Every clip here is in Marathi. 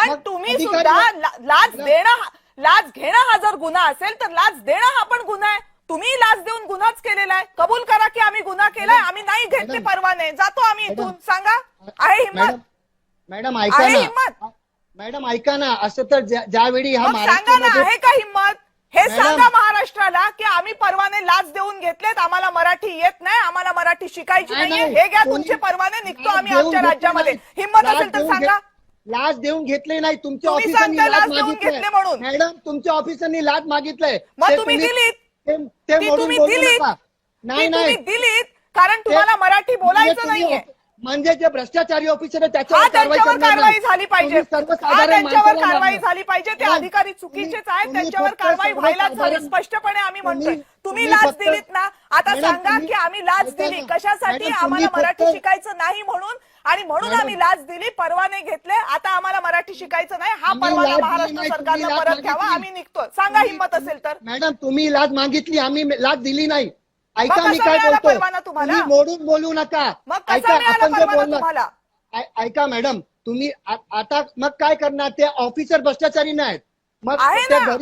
पण तुम्ही सुद्धा लाच घेणं हा जर गुन्हा असेल तर लाच देणं हा पण गुन्हा आहे. तुम्ही लाच देऊन गुन्हाच केलेला आहे. कबूल करा की आम्ही गुन्हा केलाय, आम्ही नाही घेतले परवाने, जातो आम्ही इथून. सांगा, आहे हिंमत? मॅडम ऐका आहे ना, हिंमत? मॅडम ऐका ना, असं तर ज्यावेळी हा मग सांगा ना, आहे का हिंमत? हे मॅडम, सांगा महाराष्ट्राला की आम्ही परवाने लाच देऊन घेतलेत, आम्हाला मराठी येत नाही, आम्हाला मराठी शिकायची नाहीये, हे घ्या तुमचे परवाने, निघतो आम्ही आमच्या राज्यामध्ये. हिंमत असेल तर सांगा. लाच देऊन घेतले नाही, तुमच्या तुम्ही ऑफिसरनी सांगता लाच लाच देऊन मागितलंय घेतले म्हणून. मॅडम, तुमच्या ऑफिसरनी लाच मागितलंय. मग तुम्ही दिलीत, ते ती मोडून तुम्ही बोलू दिलीत, नका. ती नाही तुम्ही नाही, दिलीत कारण तुम्हाला मराठी बोलायचं नाहीये. म्हणजे जे भ्रष्टाचारी ऑफिसर आहे हा त्याच्यावर त्यांच्यावर करणार कारवाई नाही. झाली पाहिजे, तुम्ही हा सर्वसाधारण त्यांच्यावर माणसाला कारवाई मारणार. झाली पाहिजे. ते मॅडम, अधिकारी चुकीचेच आहेत, तुम्ही त्यांच्यावर फक्त कारवाई व्हायलाच हवी, सर्वसाधारण- स्पष्टपणे आम्ही म्हणतोय. तुम्ही तुम्ही लाच फक्त- दिलीत ना, आता मॅडम, सांगा तुम्ही- की आम्ही लाच ऐका दिली ना. कशासाठी? मॅडम, आम्हाला तुम्ही मराठी फक्त- शिकायचं नाही म्हणून, आणि म्हणून मॅडम, आम्ही लाच दिली, परवाने घेतले, आता आम्हाला मराठी शिकायचं नाही, हा आम्ही परवाना लाच दिली महाराष्ट्र नाही, तुम्ही सरकारनं लाच परत घ्यावा, मागितली. आम्ही निघतोय. सांगा हिंमत असेल तर. मॅडम, तुम्ही लाच मागितली, आम्ही लाच दिली नाही. ऐका मग मी कसा काय मिळाला बोलतो, परवाना तुम्हाला? तुम्ही मोडून बोलू नका. मग कसा ऐका, मिळाला आपण जे परवाना बोलणार तुम्हाला? ऐका मॅडम, तुम्ही आता मग काय करणार? ते ऑफिसर भ्रष्टाचारी नाहीत, मग आहे त्या ना.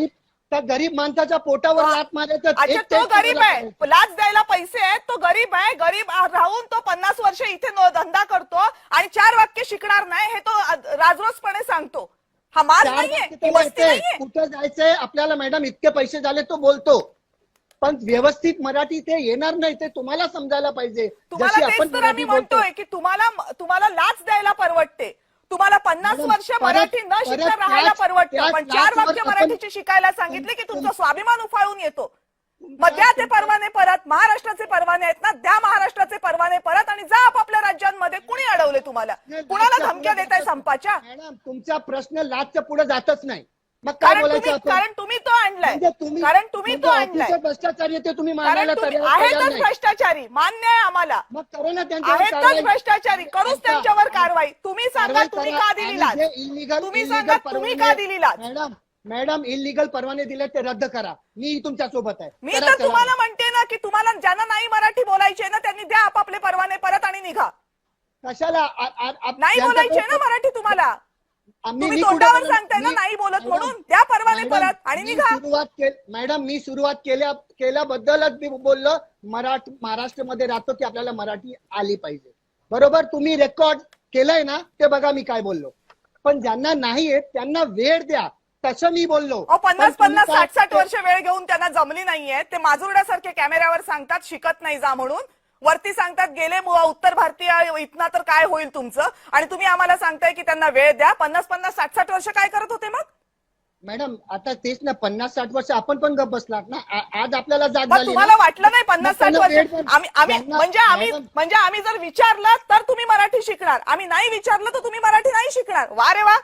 गरीब माणसाच्या पोटावर लात मारायचं. अच्छा, तो गरीब आहे, लाच द्यायला पैसे आहेत, तो गरीब आहे, गरीब राहून तो 50 वर्ष इथे धंदा करतो आणि 4 वाक्य शिकणार नाही, हे तो राजरोसपणे सांगतो. हा माल नाहीये, ही मस्ती नाहीये. कुठं जायचंय आपल्याला मॅडम, इतके पैसे झाले तो बोलतो, पण व्यवस्थित मराठी ते येणार नाही, ते तुम्हाला समजायला पाहिजे. तुम्हाला तेच तर आम्ही म्हणतोय की तुम्हाला लाच द्यायला परवडते, तुम्हाला 50 वर्ष मराठी न शिकता राहायला परवडतं, पण 4 वाक्य मराठीचे शिकायला सांगितले की तुमचा स्वाभिमान उफाळून येतो. मग द्या ते परवाने परत, महाराष्ट्राचे परवाने आहेत ना, द्या महाराष्ट्राचे परवाने परत आणि जा आपापल्या राज्यांमध्ये. कुणी अडवले तुम्हाला? कुणाला धमक्या देताय संपाच्या? मॅडम, तुमचा प्रश्न लाचच्या पुढे जातच नाही. मग काय बोलायचं आपण? कारण तुम्ही तो आणलाय, म्हणजे कारण तुम्ही तो आणलाय. भ्रष्टाचारी आहे ते तुम्ही कारण मानायला तुम्ही तयार आहेतच नाही. भ्रष्टाचारी, मान्य आहे आम्हाला, मग करू ना त्यांच्यावर आहेतच कारवाई. भ्रष्टाचारी, करूच ऐका, त्यांच्यावर कारवाई. तुम्ही सांगा कारवाई तुम्ही करा. का दिली आणि लाच? जे illegal- तुम्ही illegal सांगा तुम्ही का दिली लाच? मॅडम इलिगल परवाने दिले ते रद्द करा. मी तुमच्या सोबत आहे. मी करा, तर करा. तुम्हाला म्हणते ना की तुम्हाला ज्यांना नाही मराठी बोलायचे ना त्यांनी द्या आपापले परवाने परत आणि निघा. कशाला नाही बोलायचे ना मराठी तुम्हाला, तुम्ही मी तोंडावर कुठे- सांगताय ना मी- नाही बोलत मॅडम, म्हणून, द्या परवाने मॅडम, परत आणि मी निघा. मॅडम मी सुरुवात केल्याबद्दलच मी बोललो महाराष्ट्रामध्ये राहतो की आपल्याला मराठी आली पाहिजे. बरोबर, तुम्ही रेकॉर्ड केलंय ना, ते बघा मी काय बोललो. पण ज्यांना नाही येत त्यांना वेळ द्या, तसं मी बोललो. 50-50, 60-60 वर्ष वेळ घेऊन त्यांना जमली नाहीये. ते माजुरड्यासारखे कॅमेऱ्यावर सांगतात शिकत नाही जा म्हणून, वरती सांगतात गेले उत्तर भारतीय इथना तर काय होईल तुमचं, आणि तुम्ही आम्हाला सांगताय की त्यांना वेळ द्या. 50-50, 60-60 वर्ष काय करत होते मग? मॅडम आता तेच ना, 50-60 वर्ष आपण पण गप बसलात ना. आज आपल्याला जाग मग झाली. तुम्हाला वाटलं नाही 50-60 वर्ष आम्ही मॅडम, म्हणजे आम्ही जर विचारलं तर तुम्ही मराठी शिकणार, आम्ही नाही विचारलं तर तुम्ही मराठी नाही शिकणार. वा रे वा.